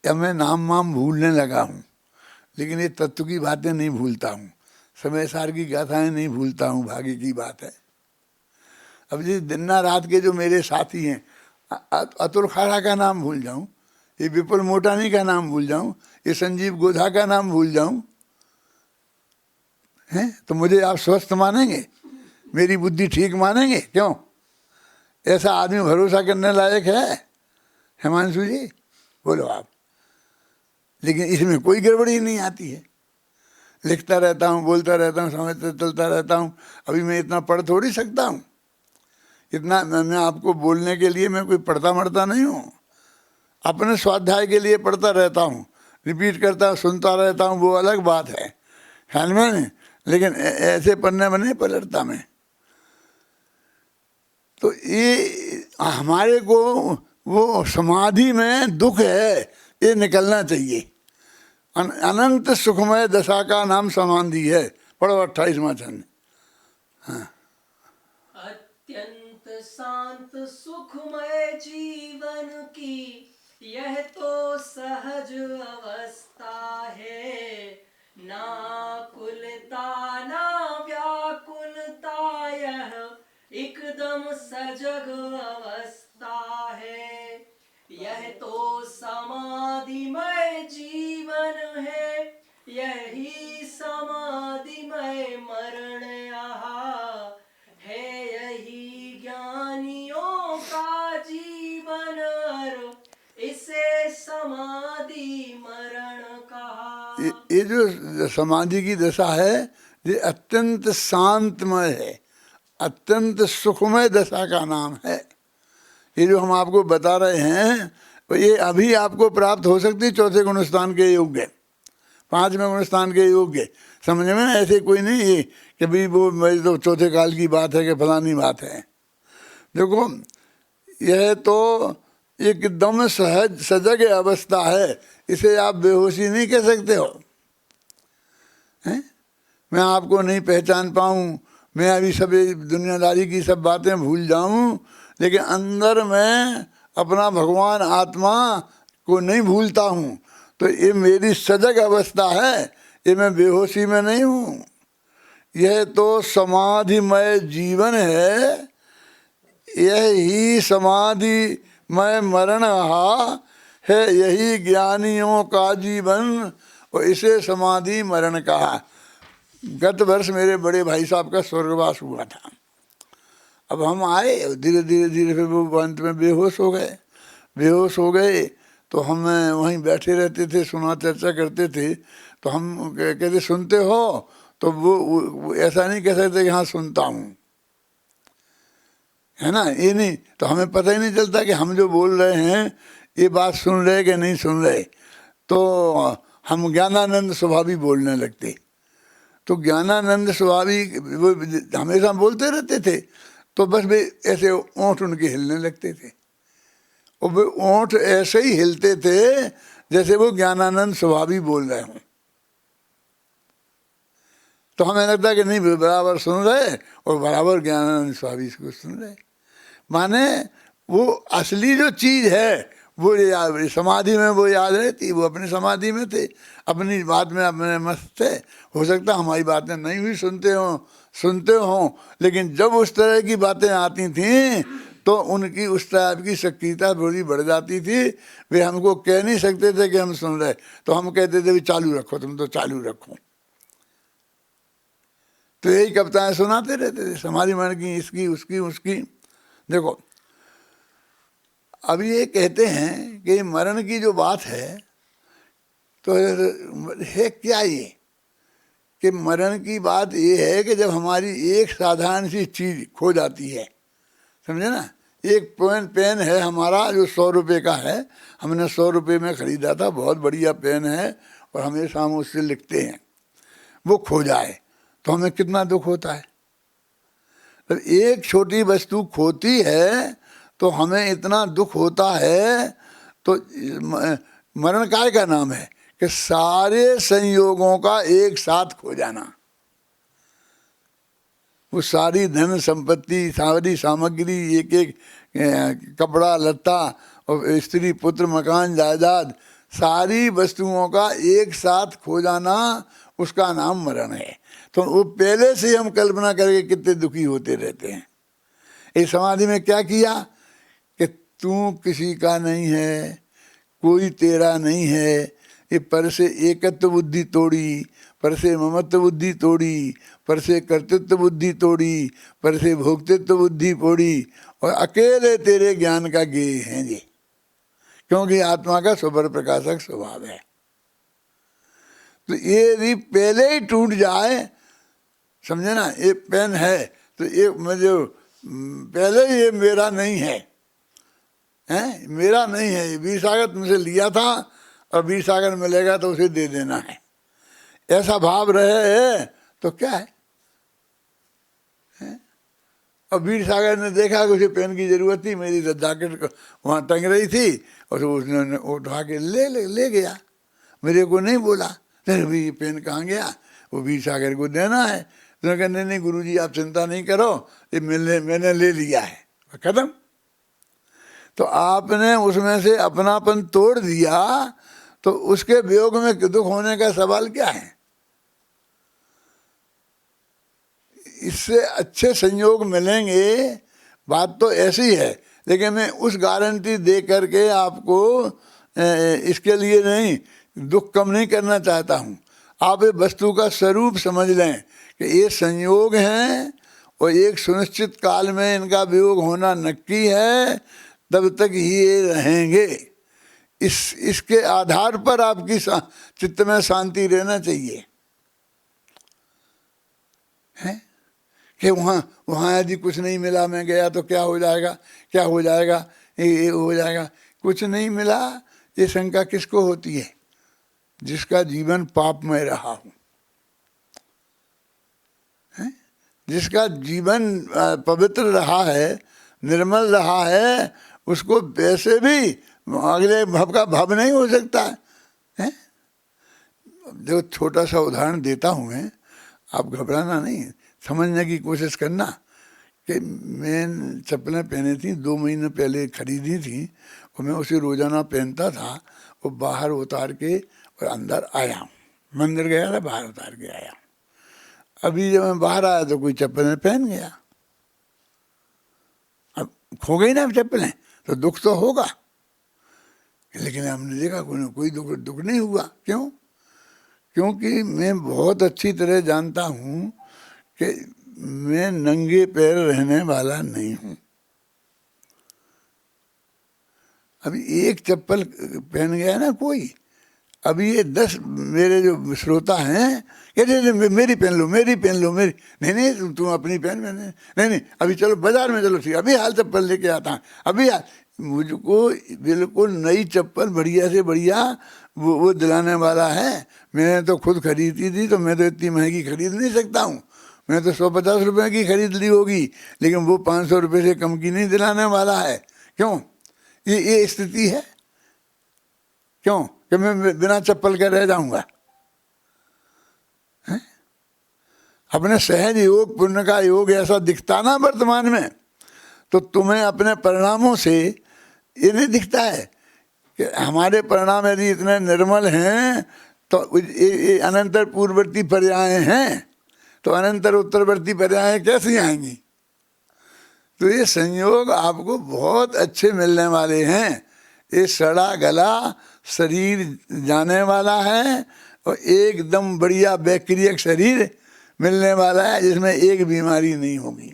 या मैं नाम भूलने लगा हूँ, लेकिन ये तत्व की बातें नहीं भूलता हूँ, समय सार की गाथाएं नहीं भूलता हूँ, भाग्य की बात है। अब ये दिन रात के जो मेरे साथी हैं, अतुल खाड़ा का नाम भूल जाऊँ, ये विपुल मोटानी का नाम भूल जाऊँ, ये संजीव गोधा का नाम भूल जाऊँ, हैं तो मुझे आप स्वस्थ मानेंगे? मेरी बुद्धि ठीक मानेंगे? क्यों? ऐसा आदमी भरोसा करने लायक है हिमांशु जी? बोलो आप। लेकिन इसमें कोई गड़बड़ी नहीं आती है। लिखता रहता हूँ, बोलता रहता हूँ, समझता चलता रहता हूँ। अभी मैं इतना पढ़ थोड़ी सकता हूँ, इतना मैं आपको बोलने के लिए मैं कोई पढ़ता मढ़ता नहीं हूँ। अपने स्वाध्याय के लिए पढ़ता रहता हूँ, रिपीट करता हूँ, सुनता रहता हूँ, वो अलग बात है, ख्याल में नहीं। लेकिन ऐसे पढ़ने में नहीं पलटता मैं। तो ये हमारे को वो समाधि में दुख है ये निकलना चाहिए। अनंत सुखमय दशा का नाम समाधि है। पढ़ो 28वां छंद। अत्यंत शांत सुखमय जीवन की यह तो सहज अवस्था है, ना कुलता ना व्याकुलता, यह एकदम सजग अवस्था है। यह तो समाधिमय जीवन है, यही समाधिमय मरण यहाँ है, यही ज्ञानियों का जीवन, इसे समाधि मरण कहा। ये जो समाधि की दशा है ये अत्यंत शांतमय है, अत्यंत सुखमय दशा का नाम है। ये जो हम आपको बता रहे हैं तो ये अभी आपको प्राप्त हो सकती है चौथे गुणस्थान के योग्य, 5वें गुणस्थान के योग्य। समझ में ऐसे कोई नहीं है कि भाई वो तो चौथे काल की बात है कि फलानी बात है। देखो यह तो एकदम सहज सजग अवस्था है, इसे आप बेहोशी नहीं कह सकते हो। हैं? मैं आपको नहीं पहचान पाऊँ, मैं अभी सब दुनियादारी की सब बातें भूल जाऊँ, लेकिन अंदर मैं अपना भगवान आत्मा को नहीं भूलता हूँ, तो ये मेरी सजग अवस्था है, ये मैं बेहोशी में नहीं हूँ। यह तो समाधिमय जीवन है, यह ही समाधिमय मरण है, यही ज्ञानियों का जीवन, और इसे समाधि मरण कहा। गत वर्ष मेरे बड़े भाई साहब का स्वर्गवास हुआ था। अब हम आए, धीरे धीरे धीरे फिर वो अंत में बेहोश हो गए। बेहोश हो गए तो हम वहीं बैठे रहते थे, सुना चर्चा करते थे। तो हम कहते सुनते हो, तो वो ऐसा नहीं कह सकते कि हाँ सुनता हूँ, है ना, ये नहीं। तो हमें पता ही नहीं चलता कि हम जो बोल रहे हैं ये बात सुन रहे कि नहीं सुन रहे। तो हम ज्ञानानंद स्वभावी बोलने लगते। तो ज्ञानानंद स्वभावी वो हमेशा बोलते रहते थे, तो बस वे ऐसे ओंठ उनके हिलने लगते थे, और वे ओंठ ऐसे ही हिलते थे जैसे वो ज्ञानानंद स्वभावी बोल रहे हों। तो हमें लगता कि नहीं बराबर सुन रहे और बराबर ज्ञानानंद स्वभावी इसको सुन रहे। माने वो असली जो चीज़ है वो समाधि में वो याद रहती, वो अपनी समाधि में थे, अपनी बात में अपने मस्त थे। हो सकता हमारी बातें नहीं भी सुनते हों, लेकिन जब उस तरह की बातें आती थीं तो उनकी उस टाइप की सक्रियता थोड़ी बढ़ जाती थी। वे हमको कह नहीं सकते थे कि हम सुन रहे, तो हम कहते थे भी चालू रखो, तुम तो चालू रखो। तो यही कविताएं सुनाते रहते थे, समाधि मन की, इसकी उसकी उसकी। देखो अब ये कहते हैं कि मरण की जो बात है, तो है क्या ये कि मरण की बात ये है कि जब हमारी एक साधारण सी चीज़ खो जाती है, समझे ना। एक पेन है हमारा जो 100 रुपये का है, हमने 100 रुपये में ख़रीदा था, बहुत बढ़िया पेन है और हमेशा हम उससे लिखते हैं, वो खो जाए तो हमें कितना दुख होता है। तो एक छोटी वस्तु खोती है तो हमें इतना दुख होता है। तो मरण काय का नाम है कि सारे संयोगों का एक साथ खो जाना। वो सारी धन संपत्ति, सारी सामग्री, एक एक कपड़ा लत्ता और स्त्री पुत्र मकान जायदाद, सारी वस्तुओं का एक साथ खो जाना, उसका नाम मरण है। तो वो पहले से हम कल्पना करके कितने दुखी होते रहते हैं। इस समाधि में क्या किया कि तू किसी का नहीं है, कोई तेरा नहीं है। ये पर से एकत्व बुद्धि तोड़ी, पर से ममत्व बुद्धि तोड़ी, पर से कर्तृत्व बुद्धि तोड़ी, पर से भोक्तृत्व बुद्धि तोड़ी, और अकेले तेरे ज्ञान का गेय हैं ये, क्योंकि आत्मा का स्वपर प्रकाशक स्वभाव है। तो ये भी पहले ही टूट जाए, समझे ना। ये पेन है तो ये मुझे पहले ही ये मेरा नहीं है, हैं, मेरा नहीं है। ये वीर सागर तुमसे लिया था और वीर सागर मिलेगा तो उसे दे देना है, ऐसा भाव रहे है तो क्या है? और वीर सागर ने देखा कि उसे पेन की जरूरत थी, मेरी तो जैकेट वहाँ टंग रही थी और उसने उठा के ले गया, मेरे को नहीं बोला। फिर भी ये पेन कहाँ गया, वो वीर सागर को देना है। तो उसने कहा नहीं गुरुजी आप चिंता नहीं करो, ये मैंने ले लिया है, खत्म। तो आपने उसमें से अपनापन तोड़ दिया, तो उसके वियोग में दुख होने का सवाल क्या है। इससे अच्छे संयोग मिलेंगे, बात तो ऐसी है, लेकिन मैं उस गारंटी दे करके आपको इसके लिए नहीं, दुख कम नहीं करना चाहता हूँ। आप इस वस्तु का स्वरूप समझ लें कि ये संयोग हैं और एक सुनिश्चित काल में इनका वियोग होना नक्की है, तब तक ही ये रहेंगे। इसके आधार पर आपकी चित्त में शांति रहना चाहिए, है कि वहाँ यदि कुछ नहीं मिला, मैं गया तो क्या हो जाएगा, क्या हो जाएगा, ये हो जाएगा। कुछ नहीं मिला, ये शंका किसको होती है, जिसका जीवन पाप में रहा हो, जिसका जीवन पवित्र रहा है, निर्मल रहा है, उसको वैसे भी अगले भव का भव नहीं हो सकता है। जो छोटा सा उदाहरण देता हूँ मैं, आप घबराना नहीं, समझने की कोशिश करना कि मैं चप्पलें पहनी थी 2 महीने पहले खरीदी थी और मैं उसे रोज़ाना पहनता था। वो बाहर उतार के और अंदर आया हूँ, मंदिर गया था, बाहर उतार के आया हूँ। अभी जब मैं बाहर आया तो कोई चप्पलें पहन गया, अब खो गई ना चप्पलें, तो दुख तो होगा। लेकिन हमने देखा कोई दुख नहीं हुआ। क्यों? क्योंकि मैं बहुत अच्छी तरह जानता हूँ कि मैं नंगे पैर रहने वाला नहीं हूँ। अभी एक चप्पल पहन गया ना कोई, अभी ये 10 मेरे जो श्रोता हैं कहते मेरी पहन लो, मेरी पहन लो, मेरी। नहीं तुम अपनी पहन, मैंने नहीं अभी चलो बाजार में चलो, ठीक अभी हाल चप्पल लेके आता हूँ, अभी मुझको बिल्कुल नई चप्पल बढ़िया से बढ़िया वो दिलाने वाला है। मैंने तो खुद खरीदी थी, तो मैं तो इतनी महंगी खरीद नहीं सकता हूँ, मैंने तो 150 रुपये की खरीद ली होगी, लेकिन वो 500 रुपये से कम की नहीं दिलाने वाला है। क्यों? ये स्थिति है। क्यों कि मैं बिना चप्पल के रह जाऊंगा? अपने सहज योग पुण्य का योग ऐसा दिखता ना वर्तमान में, तो तुम्हें अपने परिणामों से ये नहीं दिखता है कि हमारे परिणाम यदि इतने निर्मल हैं तो ये अनंतर पूर्ववर्ती पर्याय हैं, तो अनंतर उत्तरवर्ती पर्याय कैसी आएंगी? तो ये संयोग आपको बहुत अच्छे मिलने वाले हैं। ये सड़ा गला शरीर जाने वाला है और एकदम बढ़िया बैक्टीरिया शरीर मिलने वाला है, जिसमें एक बीमारी नहीं होगी।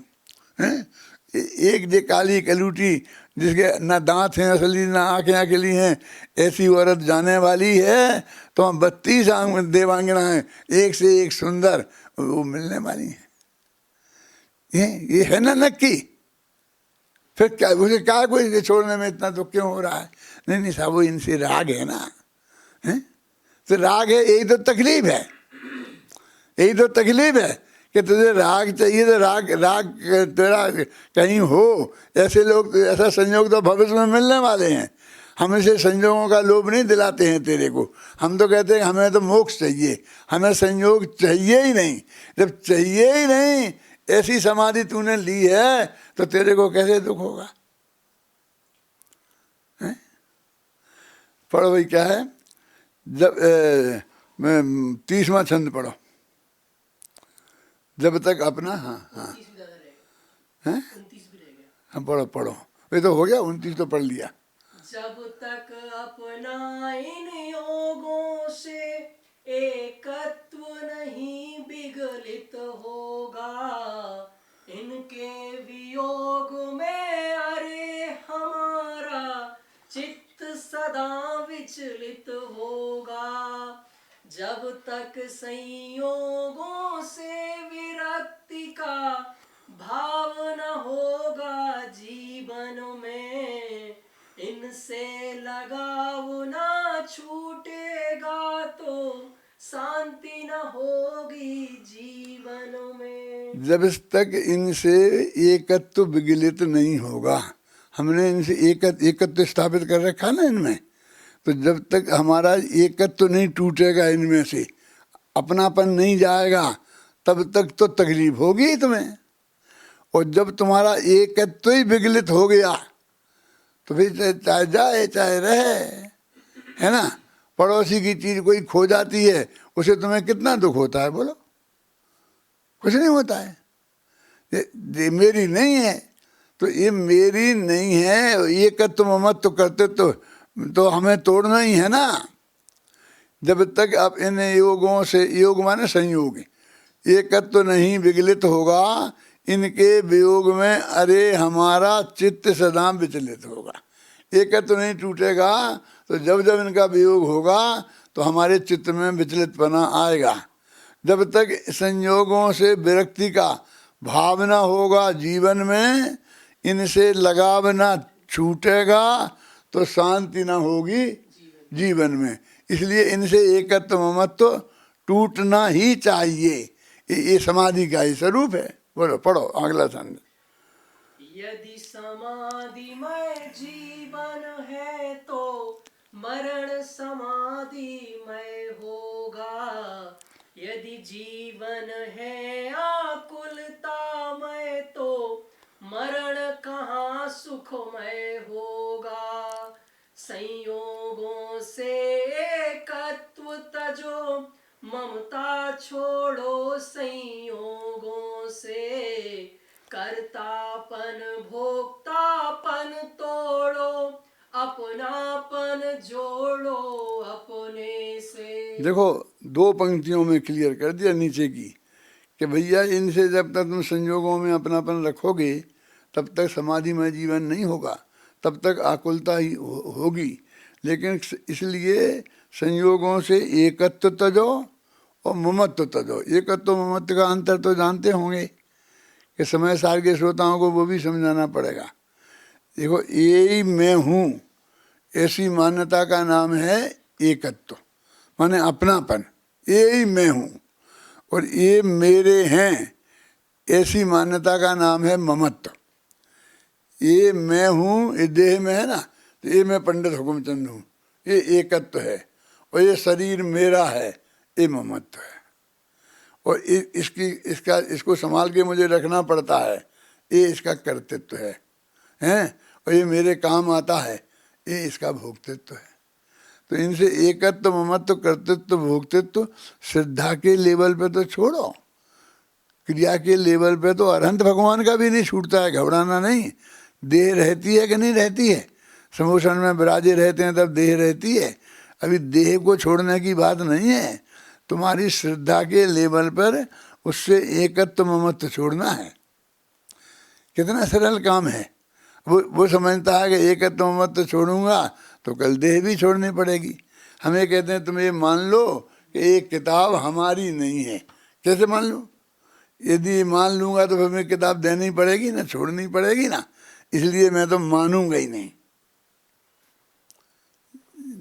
एक जो काली कलूटी जिसके ना दांत हैं असली, ना आँखें अकेली हैं, ऐसी औरत जाने वाली है। तो हम 32 देवांगनाएं एक से एक सुंदर वो मिलने वाली हैं। ये है ना नक्की। फिर क्या उसे क्या कोई छोड़ने में इतना दुख क्यों हो रहा है? नहीं साहब, वो इनसे राग है ना, है? तो राग है, यही तो तकलीफ है, यही तो तकलीफ है कि तुझे राग चाहिए तो राग तेरा कहीं हो। ऐसे लोग, ऐसा संयोग तो भविष्य में मिलने वाले हैं। हम इसे संयोगों का लोभ नहीं दिलाते हैं तेरे को, हम तो कहते हैं हमें तो मोक्ष चाहिए, हमें संयोग चाहिए ही नहीं। जब चाहिए ही नहीं, ऐसी समाधि तूने ली है, तो तेरे को कैसे दुख होगा? पढ़ो भाई, क्या है? जब 30वां छंद पढ़ो। जब तक अपना, हाँ पढ़ो ये तो हो गया, 29 तो पढ़ लिया। जब तक अपना इन योगों से एकत्व नहीं विगलित होगा, इनके वियोग में अरे हमारा चित्त सदा विचलित होगा। जब तक संयोगों से विरक्ति का भाव न होगा जीवन में, इनसे लगाव ना छूटेगा तो शांति न होगी जीवन में। जब तक इनसे एकत्व विगलित नहीं होगा, हमने इनसे एकत्व स्थापित कर रखा ना इनमें, तो जब तक हमारा एकत्व नहीं टूटेगा, इनमें से अपनापन नहीं जाएगा, तब तक तो तकलीफ होगी तुम्हें। और जब तुम्हारा एकत्व ही विगलित हो गया तो फिर चाहे जाए चाहे रहे, है ना। पड़ोसी की चीज कोई खो जाती है, उसे तुम्हें कितना दुख होता है, बोलो? कुछ नहीं होता है। ये मेरी नहीं है, तो ये मेरी नहीं है, एकत्व ममत्व करते तो हमें तोड़ना ही है ना। जब तक आप इन योगों से, योग माने संयोग, एकत्व नहीं विगलित होगा, इनके वियोग में अरे हमारा चित्त सदा विचलित होगा। एकत्व नहीं टूटेगा तो जब जब इनका वियोग होगा तो हमारे चित्त में विचलितपना आएगा। जब तक संयोगों से विरक्ति का भावना होगा जीवन में, इनसे लगाव ना छूटेगा तो शांति ना होगी जीवन में। इसलिए इनसे एकत्व ममत्व टूटना ही चाहिए। ये समाधि का ही स्वरूप है। बोलो, पढ़ो अगला छंद। यदि समाधिमय जीवन है तो मरण समाधिमय होगा। यदि जीवन है आकुलतामय तो मरण कहाँ सुखमय होगा। संयोगों से एकत्व तजो, ममता छोड़ो संयोगों से। कर्तापन भोक्तापन तोड़ो, अपनापन जोड़ो अपने से। देखो, दो पंक्तियों में क्लियर कर दिया नीचे की कि भैया इनसे जब तक तुम संयोगों में अपनापन रखोगे तब तक समाधि में जीवन नहीं होगा, तब तक आकुलता ही होगी। लेकिन इसलिए संयोगों से एकत्व तजो और ममत्व तजो। एकत्व ममत्व का अंतर तो जानते होंगे कि समय सार के श्रोताओं को वो भी समझाना पड़ेगा। देखो, यही मैं हूँ, ऐसी मान्यता का नाम है एकत्व, माने अपनापन। यही मैं हूँ और ये मेरे हैं, ऐसी मान्यता का नाम है ममत्व। ये मैं हूँ, ये देह में है ना, तो ये मैं पंडित हुकुमचंद हूँ, ये एकत्व है। और ये शरीर मेरा है, ये ममत्व है। और इसको संभाल के मुझे रखना पड़ता है, ये इसका कर्तृत्व है, हैं। और ये मेरे काम आता है, ये इसका भोक्तृत्व है। तो इनसे एकत्व ममत्व कर्तृत्व भोक्तृत्व श्रद्धा के लेवल पे तो छोड़ो, क्रिया के लेवल पे तो अरहंत भगवान का भी नहीं छूटता है। घबराना नहीं। देह रहती है कि नहीं रहती है? समोसन में विराजे रहते हैं तब देह रहती है। अभी देह को छोड़ने की बात नहीं है, तुम्हारी श्रद्धा के लेवल पर उससे एकत्व ममत्व छोड़ना है। कितना सरल काम है। वो समझता है कि एकत्व ममत्व छोड़ूंगा तो कल देह भी छोड़नी पड़ेगी। हमें कहते हैं तुम ये मान लो कि एक किताब हमारी नहीं है। कैसे मान लूँ? यदि मान लूँगा तो फिर मैं किताब देनी पड़ेगी ना, छोड़नी पड़ेगी ना। इसलिए मैं तो मानूंगा ही नहीं।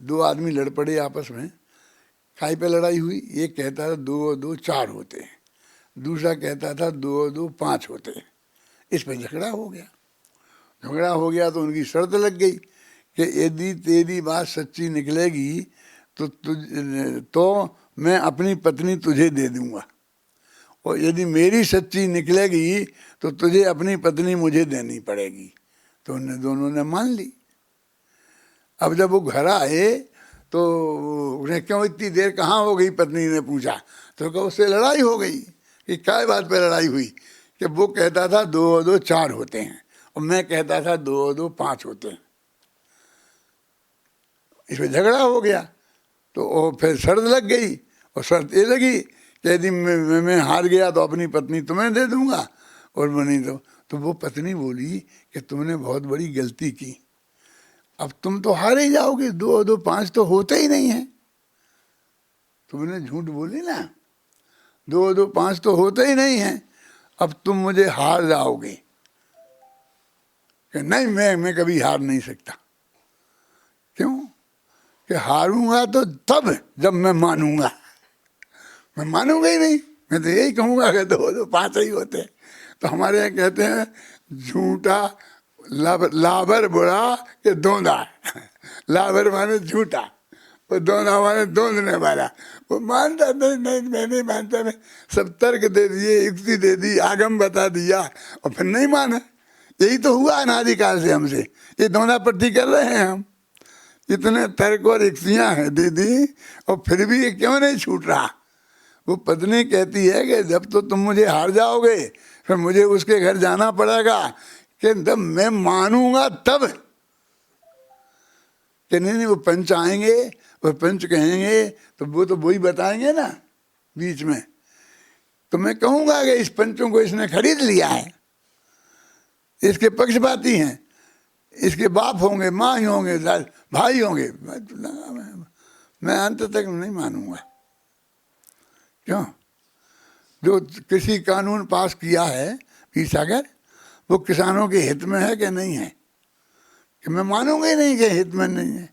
दो आदमी लड़ पड़े आपस में, काई पे लड़ाई हुई। एक कहता था 2 और 2 4 होते हैं, दूसरा कहता था 2 और 2 5 होते हैं। इस पर झगड़ा हो गया। झगड़ा हो गया तो उनकी शर्त लग गई कि यदि तेरी बात सच्ची निकलेगी तो मैं अपनी पत्नी तुझे दे दूंगा, और यदि मेरी सच्ची निकलेगी तो तुझे अपनी पत्नी मुझे देनी पड़ेगी। तो उन्हें दोनों ने मान ली। अब जब वो घर आए तो उन्हें क्यों इतनी देर कहाँ हो गई, पत्नी ने पूछा। तो कहा उससे लड़ाई हो गई। कि क्या बात पे लड़ाई हुई? कि वो कहता था 2 और 2 4 होते हैं और मैं कहता था 2 और 2 5 होते हैं। इसमें झगड़ा हो गया। तो फिर शर्त लग गई, और शर्त ये लगी कि यदि मैं हार गया तो अपनी पत्नी तुम्हें दे दूंगा, और मैं नहीं तो वो पत्नी बोली कि तुमने बहुत बड़ी गलती की। अब तुम तो हार ही जाओगे, 2 और 2 5 तो होते ही नहीं है। तुमने झूठ बोली ना, 2 और 2 5 तो होते ही नहीं है। अब तुम मुझे हार जाओगे। कि नहीं, मैं कभी हार नहीं सकता। क्यों? कि हारूंगा तो तब जब मैं मानूंगा। मैं मानूंगा ही नहीं। मैं तो यही कहूँगा कि दो दो पाँच ही होते। तो हमारे यहाँ कहते हैं झूठा लाबर बुरा के दोंदा। लाबर माने झूठा, वो दोंदा माने दोंदने वाला। वो मानता नहीं, नहीं मैं नहीं मानता, मैं सब तर्क दे दिए, युक्ति दे दी, आगम बता दिया और फिर नहीं माना। यही तो हुआ अनादिकाल से हमसे, ये दोंदा पट्टी कर रहे हैं हम। इतने तर्क और युक्तियाँ हैं दे दी और फिर भी ये क्यों नहीं छूट रहा। वो पत्नी कहती है कि जब तो तुम मुझे हार जाओगे फिर मुझे उसके घर जाना पड़ेगा, कि जब मैं मानूंगा तब। कि नहीं वो पंच आएंगे, वो पंच कहेंगे तो वो तो वही बताएंगे ना बीच में। तो मैं कहूँगा कि इस पंचों को इसने खरीद लिया है, इसके पक्षपाती हैं, इसके बाप होंगे, माँ ही होंगे, भाई होंगे। मैं अंत तक नहीं मानूंगा। क्यों? जो कृषि कानून पास किया है पीर सागर, वो किसानों के हित में है कि नहीं है? कि मैं मानूंगा ही नहीं कि हित में नहीं है।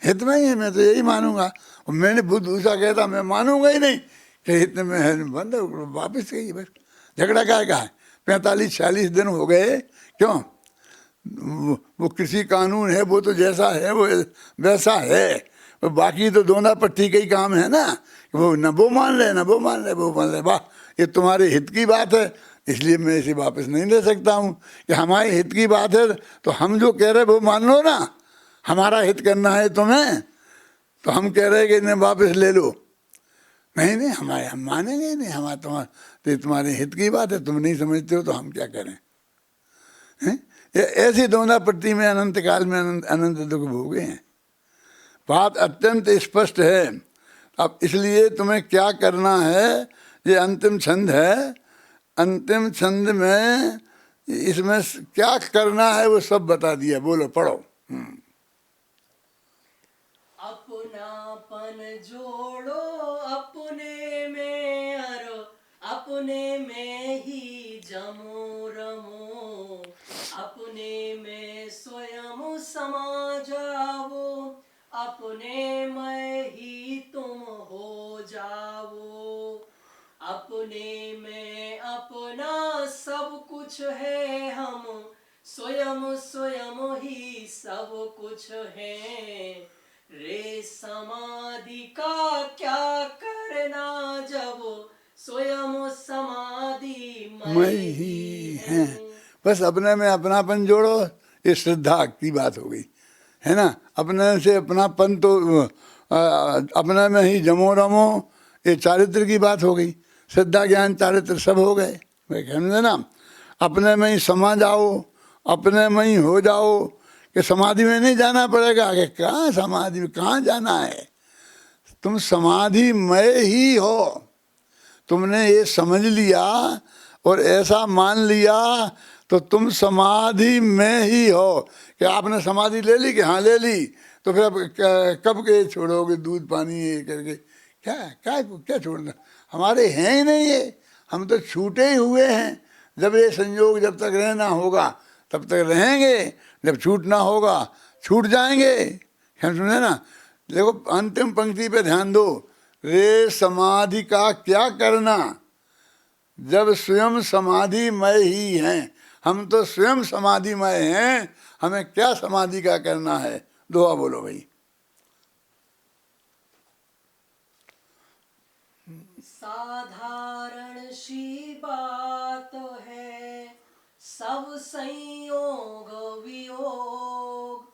हित में ही है, मैं तो यही मानूंगा। और मैंने बुद्ध दूसरा कहता मैं मानूंगा ही नहीं कि हित में है, बंद वापस गई बस। झगड़ा क्या है? 45-46 दिन हो गए। क्यों? वो कृषि कानून है, वो तो जैसा है वो वैसा है। और बाकी तो दोना पट्टी का ही काम है ना। वो न वो मान रहे, न वो मान रहे, वो मान रहे। वाह, ये तुम्हारे हित की बात है, इसलिए मैं इसे वापस नहीं ले सकता हूँ। कि हमारे हित की बात है तो हम जो कह रहे वो मान लो ना। हमारा हित करना है तुम्हें, तो हम कह रहे कि नहीं वापस ले लो। नहीं नहीं, हमारे हम मानेंगे नहीं। हमारा तुम्हारे हित की बात है, तुम नहीं समझते हो तो हम क्या करें? ऐसी दोना पट्टी में अनंत काल में अनंत दुख भोगे हैं। बात अत्यंत स्पष्ट है। अब इसलिए तुम्हें क्या करना है, ये अंतिम छंद है। अंतिम छंद में इसमें क्या करना है वो सब बता दिया। बोलो, पढ़ो। अपनापन जोड़ो अपने में, अरो अपने में ही जमो रमो, अपने में स्वयं समा जाओ, अपने में ही तुम हो जाओ, अपने में अपना सब कुछ है, हम स्वयं स्वयं ही सब कुछ है। रे समाधि का क्या करना, जब स्वयं समाधि मैं ही है। बस अपने में अपनापन जोड़ो, ये श्रद्धा की बात हो गई है ना। अपने से अपनापन तो अपने में ही जमो रमो, ये चारित्र की बात हो गई। श्रद्धा ज्ञान चारित्र सब हो गए, समझे ना। अपने में ही समा जाओ, अपने में ही हो जाओ। कि समाधि में नहीं जाना पड़ेगा। कि कहाँ समाधि में कहाँ जाना है? तुम समाधि में ही हो। तुमने ये समझ लिया और ऐसा मान लिया तो तुम समाधि में ही हो। कि आपने समाधि ले ली? कि हाँ ले ली। तो फिर अब कब के छोड़ोगे दूध पानी ये करके? क्या क्या क्या छोड़ना? हमारे हैं ही नहीं ये, हम तो छूटे ही हुए हैं। जब ये संयोग जब तक रहना होगा तब तक रहेंगे, जब छूटना होगा छूट जाएंगे। हम सुने ना। देखो अंतिम पंक्ति पे ध्यान दो। रे समाधि का क्या करना, जब स्वयं समाधिमय ही हैं। हम तो स्वयं समाधिमय हैं, हमें क्या समाधि का करना है? दोहा बोलो भाई। साधारण सी बात है, सब संयोग वियोग,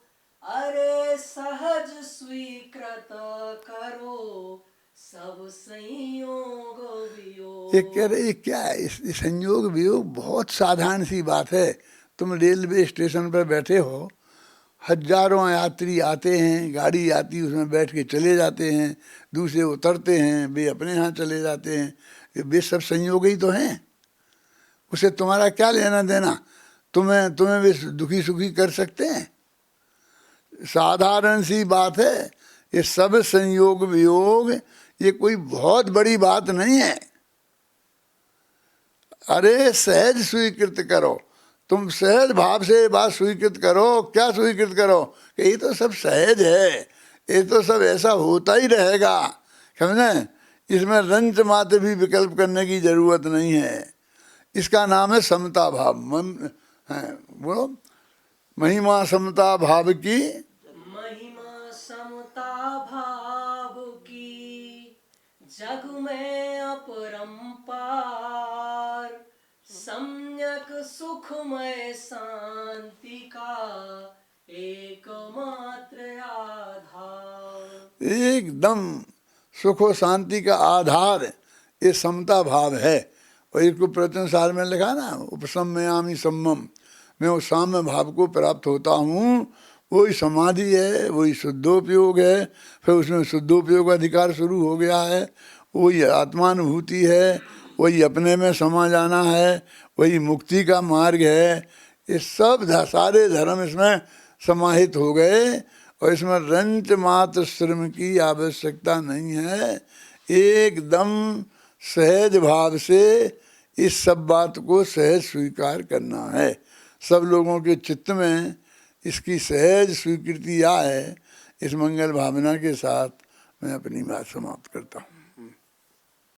अरे सहज स्वीकृत करो, सब संयोग वियोग। ये कह रहे क्या है? इस संयोग वियोग बहुत साधारण सी बात है। तुम रेलवे स्टेशन पर बैठे हो, हजारों यात्री आते हैं, गाड़ी आती है उसमें बैठ के चले जाते हैं, दूसरे उतरते हैं, वे अपने यहाँ चले जाते हैं। वे सब संयोग ही तो हैं। उसे तुम्हारा क्या लेना देना? तुम्हें वे दुखी सुखी कर सकते हैं? साधारण सी बात है। ये सब संयोग वियोग ये कोई बहुत बड़ी बात नहीं है। अरे सहज स्वीकृत करो। तुम सहज भाव से बात स्वीकृत करो। क्या स्वीकृत करो? कि ये तो सब सहज है, ये तो सब ऐसा होता ही रहेगा। समझे? इसमें रंच मात्र भी विकल्प करने की जरूरत नहीं है। इसका नाम है समता भाव। बोलो, महिमा समता भाव की, महिमा समता भाव की, जग में अपरंपार, सम्यक सुखमय शांति का एकमात्र आधार। एकदम सुख और शांति का आधार ये समता भाव है। और इसको प्रवचन सार में लिखा ना, उपसम्मयामि सम्मम, मैं उस साम्य भाव को प्राप्त होता हूँ। वही समाधि है, वही शुद्धोपयोग है। फिर उसमें शुद्धोपयोग अधिकार शुरू हो गया है। वही आत्मानुभूति है, वही अपने में समा जाना है, वही मुक्ति का मार्ग है। ये सब सारे धर्म इसमें समाहित हो गए और इसमें रंच मात्र श्रम की आवश्यकता नहीं है। एकदम सहज भाव से इस सब बात को सहज स्वीकार करना है। सब लोगों के चित्त में इसकी सहज स्वीकृति आए। इस मंगल भावना के साथ मैं अपनी बात समाप्त करता हूँ।